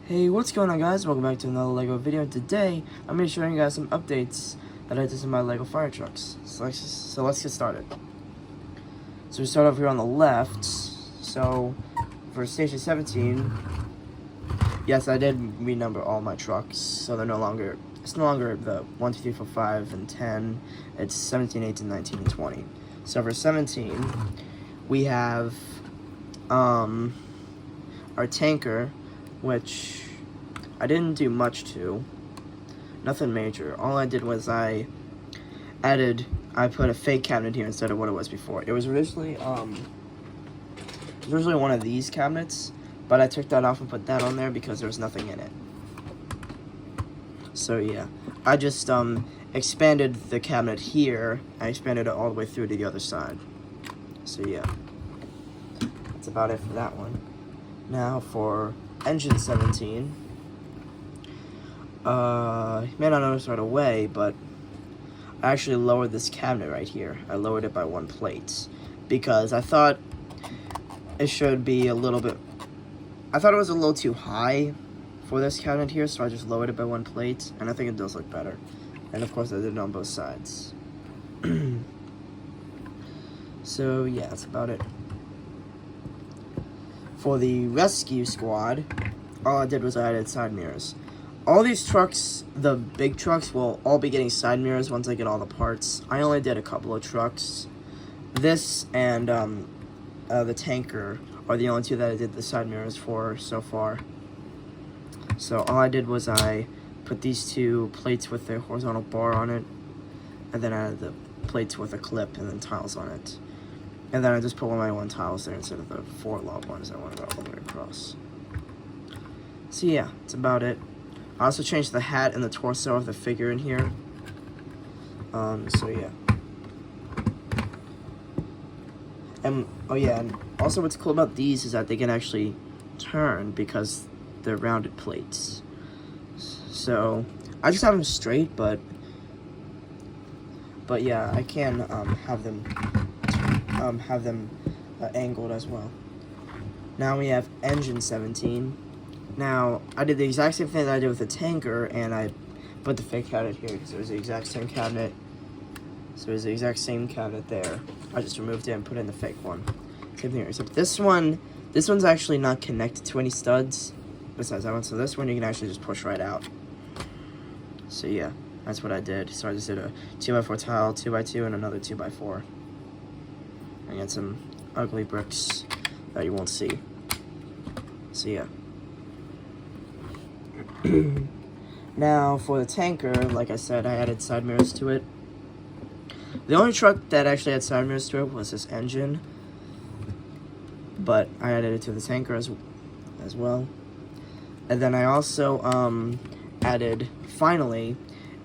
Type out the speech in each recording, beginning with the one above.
Hey, what's going on, guys? Welcome back to another LEGO video. Today, I'm going to be showing you guys some updates that I did to my LEGO fire trucks. So let's get started. So we start off here on the left. So for Station 17, yes, I did renumber all my trucks. So it's no longer the 1, 2, 3, 4, 5, and 10. It's 17, 18, 19, and 20. So for 17, we have our tanker, which I didn't do much to. Nothing major. All I did was I put a fake cabinet here instead of what it was before. It was originally one of these cabinets, but I took that off and put that on there because there was nothing in it. So yeah, I just expanded the cabinet here. I expanded it all the way through to the other side. So yeah, that's about it for that one. Now for Engine 17. You may not notice right away, but I actually lowered this cabinet right here. I lowered it by 1 plate because I thought it should be a little bit. I thought it was a little too high for this cabinet here, so I just lowered it by 1 plate, and I think it does look better. And of course, I did it on both sides. So yeah, that's about it. For the rescue squad, all I did was I added side mirrors. All these trucks, the big trucks, will all be getting side mirrors once I get all the parts. I only did a couple of trucks. This and the tanker are the only two that I did the side mirrors for so far. So all I did was I put these 2 plates with a horizontal bar on it, and then I added the plates with a clip and then tiles on it. And then I just put 1x1 tiles there instead of the 4 lot ones I wanted all the way across. So yeah, that's about it. I also changed the hat and the torso of the figure in here. So yeah. And oh yeah, and also what's cool about these is that they can actually turn because they're rounded plates. So I just have them straight, but yeah, I can have them angled as well. Now we have Engine 17. Now, I did the exact same thing that I did with the tanker, and I put the fake cabinet here because it was the exact same cabinet. So it was the exact same cabinet there. I just removed it and put in the fake one. Same thing here, except this one's actually not connected to any studs besides that one. So this one you can actually just push right out. So yeah, that's what I did. So I just did a 2x4 tile, 2x2, and another 2x4. I got some ugly bricks that you won't see. So yeah. Now for the tanker, like I said, I added side mirrors to it. The only truck that actually had side mirrors to it was this engine, but I added it to the tanker as well. And then I also added finally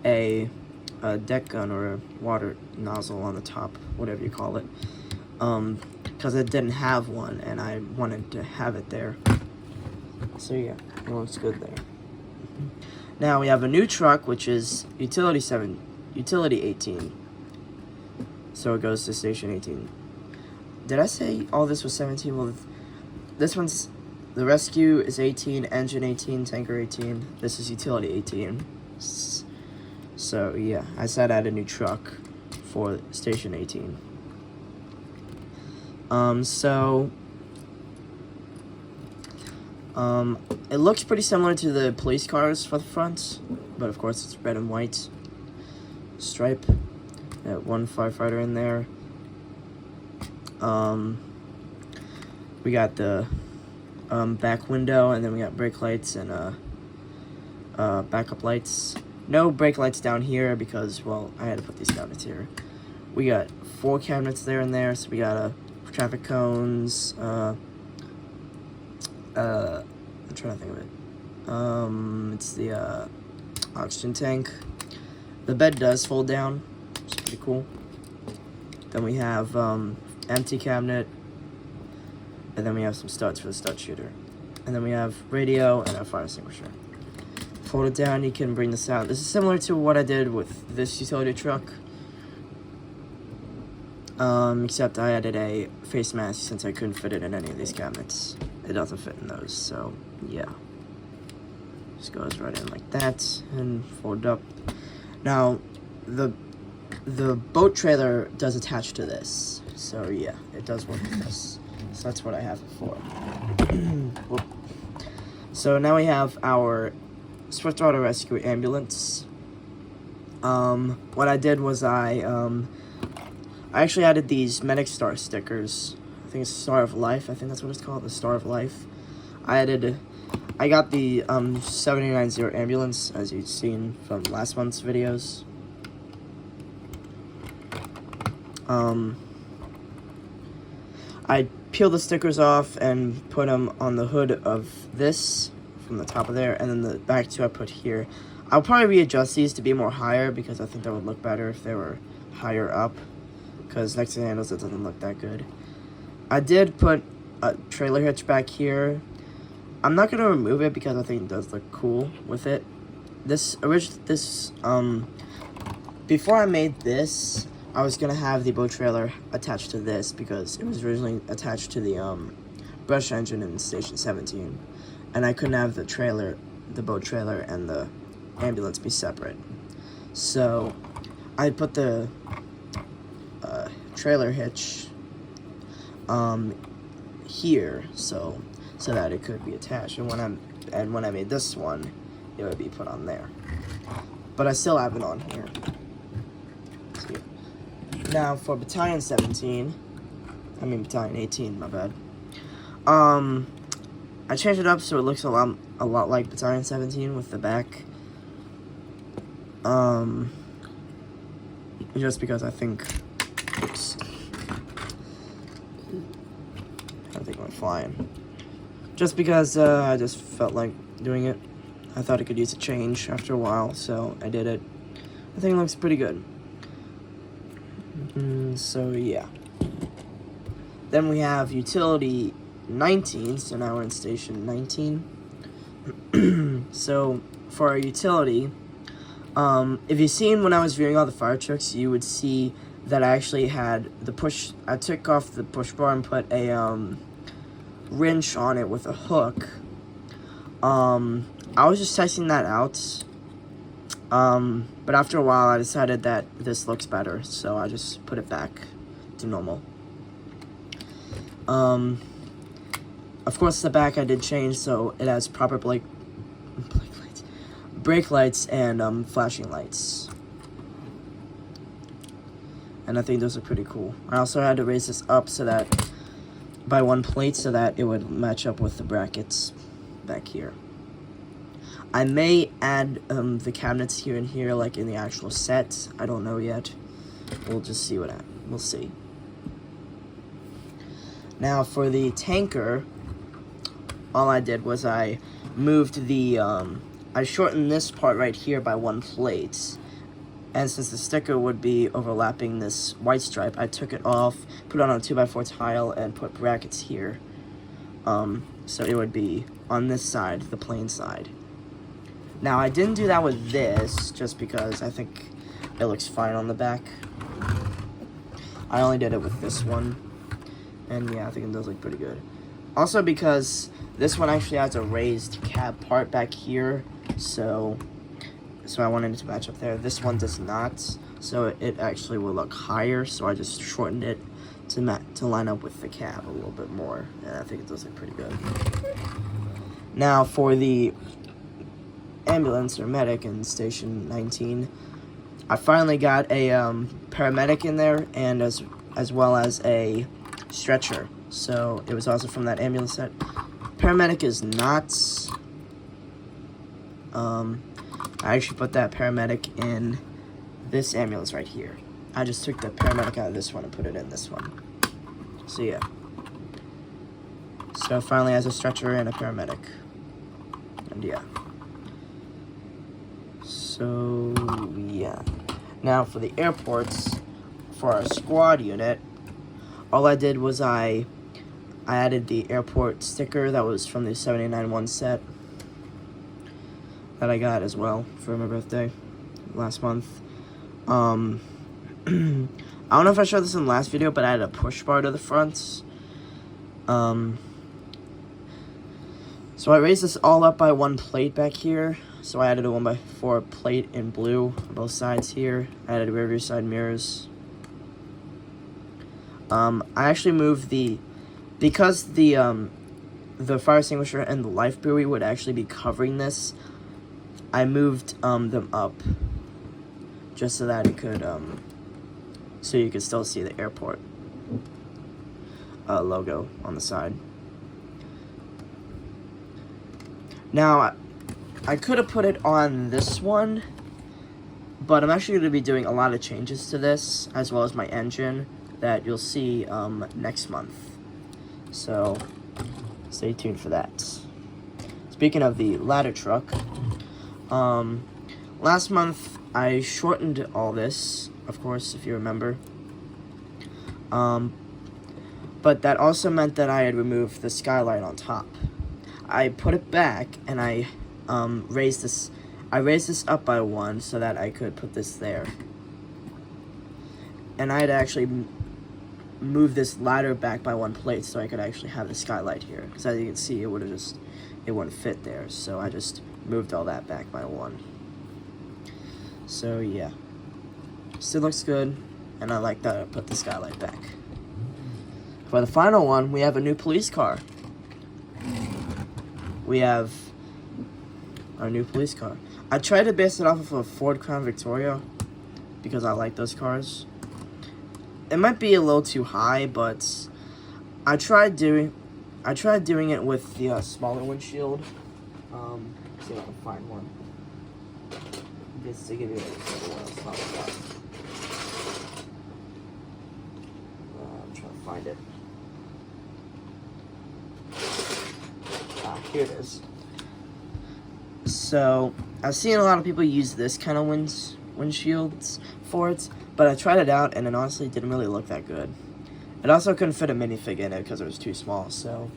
a deck gun or a water nozzle on the top, whatever you call it, because it didn't have one and I wanted to have it there. So yeah, it looks good there. Now we have a new truck, which is Utility 18. So it goes to Station 18. Did I say all this was 17? Well, this one's, the rescue is 18, engine 18, tanker 18. This is Utility 18. So yeah, I said I had a new truck for Station 18. It looks pretty similar to the police cars for the front, but of course it's red and white stripe. Got 1 firefighter in there. We got the back window, and then we got brake lights and backup lights. No brake lights down here because, well, I had to put these cabinets here. We got 4 cabinets there and there, so we got traffic cones, I'm trying to think of it. It's the oxygen tank. The bed does fold down, which is pretty cool. Then we have empty cabinet, and then we have some studs for the stud shooter. And then we have radio and a fire extinguisher. Fold it down, you can bring this out. This is similar to what I did with this utility truck. Except I added a face mask since I couldn't fit it in any of these cabinets. It doesn't fit in those, so yeah. Just goes right in like that and fold up. Now, the boat trailer does attach to this, so yeah, it does work with this. So that's what I have it for. So now we have our Swiftwater Rescue ambulance. What I did was I actually added these Medic Star stickers. I think it's Star of Life. I think that's what it's called, the Star of Life. I got the 790 ambulance, as you've seen from last month's videos. I peeled the stickers off and put them on the hood of this from the top of there, and then the back two I put here. I'll probably readjust these to be more higher because I think that would look better if they were higher up, because next to the handles it doesn't look that good. I did put a trailer hitch back here. I'm not gonna remove it because I think it does look cool with it. Before I made this, I was gonna have the boat trailer attached to this because it was originally attached to the brush engine in Station 17, and I couldn't have the boat trailer and the ambulance be separate. So I put the trailer hitch here, so that it could be attached. And when I made this one, it would be put on there. But I still have it on here. See. Now for Battalion 18, my bad. I changed it up so it looks a lot like Battalion 17 with the back. Just because I think, oops, I think I'm flying. Just because I just felt like doing it. I thought it could use a change after a while, so I did it. I think it looks pretty good. So yeah. Then we have Utility 19, so now we're in Station 19. So for our utility, if you've seen when I was viewing all the fire trucks, you would see that I actually had I took off the push bar and put a wrench on it with a hook. I was just testing that out, but after a while I decided that this looks better, so I just put it back to normal. Of course the back I did change, so it has proper brake lights and flashing lights, and I think those are pretty cool. I also had to raise this up so that by one plate so that it would match up with the brackets back here. I may add the cabinets here and here, like in the actual set. I don't know yet. We'll just see we'll see. Now for the tanker, all I did was I moved the I shortened this part right here by one plate, and since the sticker would be overlapping this white stripe, I took it off, put it on a 2x4 tile, and put brackets here. So it would be on this side, the plain side. Now I didn't do that with this, just because I think it looks fine on the back. I only did it with this one, and yeah, I think it does look pretty good. Also because this one actually has a raised cab part back here, so I wanted it to match up there. This one does not, so it actually will look higher, so I just shortened it to line up with the cab a little bit more, and I think it does look pretty good. Now for the ambulance or medic in Station 19, I finally got a paramedic in there, and as well as a stretcher. So it was also from that ambulance set. Paramedic is not. I actually put that paramedic in this ambulance right here. I just took the paramedic out of this one and put it in this one. So yeah. So finally has a stretcher and a paramedic. And yeah. So yeah. Now for the airports, for our squad unit, all I did was I added the airport sticker that was from the 791 set that I got as well for my birthday last month. I don't know if I showed this in the last video, but I had a push bar to the front. So I raised this all up by 1 plate back here. So I added a 1x4 plate in blue on both sides here. I added rear view side mirrors. I actually moved because the fire extinguisher and the life buoy would actually be covering this. I moved them up just so that it could so you could still see the airport logo on the side. Now, I could have put it on this one, but I'm actually going to be doing a lot of changes to this, as well as my engine, that you'll see next month. So, stay tuned for that. Speaking of the ladder truck, last month I shortened all this, of course, if you remember. But that also meant that I had removed the skylight on top. I put it back and I raised this up by 1 so that I could put this there. And I had actually moved this ladder back by 1 plate so I could actually have the skylight here. Because as you can see, it wouldn't fit there. So I just moved all that back by 1. So yeah, still looks good, and I like that I put the skylight back. For the final one, we have a new police car. We have our new police car. I tried to base it off of a Ford Crown Victoria because I like those cars. It might be a little too high, but I tried doing it with the smaller windshield. See if I can find one. Just to give you an example what it's not like. I'm trying to find it. Here it is. So, I've seen a lot of people use this kind of windshields for it, but I tried it out and it honestly didn't really look that good. It also couldn't fit a minifig in it because it was too small, so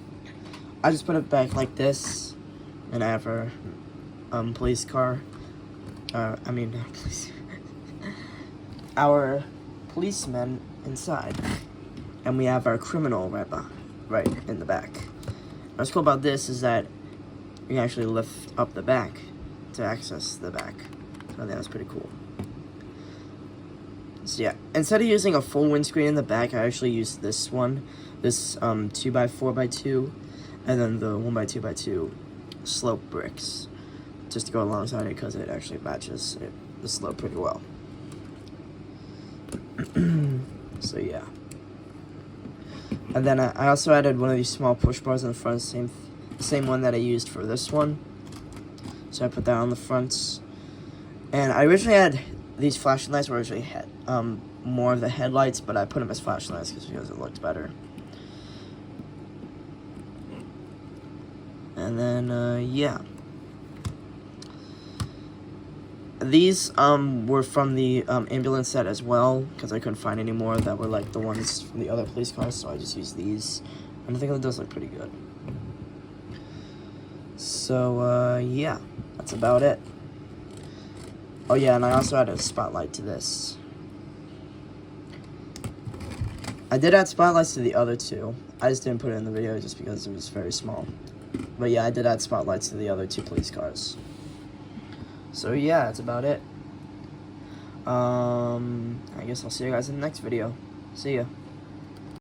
I just put it back like this, and I have our police car. Our policeman inside, and we have our criminal right in the back. What's cool about this is that you can actually lift up the back to access the back. So I think that's pretty cool. So yeah, instead of using a full windscreen in the back, I actually used this one, this 2x4x2, and then the 1x2x2 slope bricks, just to go alongside it because it actually matches the slope pretty well. So yeah. And then I also added one of these small push bars in the front, same one that I used for this one. So I put that on the front. And I originally had these flashing lights were originally more of the headlights, but I put them as flashing lights because it looked better. And then, yeah. These were from the ambulance set as well, because I couldn't find any more that were like the ones from the other police cars, so I just used these. And I think it does look pretty good. So, yeah, that's about it. Oh yeah, and I also added a spotlight to this. I did add spotlights to the other two. I just didn't put it in the video just because it was very small. But yeah, I did add spotlights to the other 2 police cars. So yeah, that's about it. I guess I'll see you guys in the next video. See ya.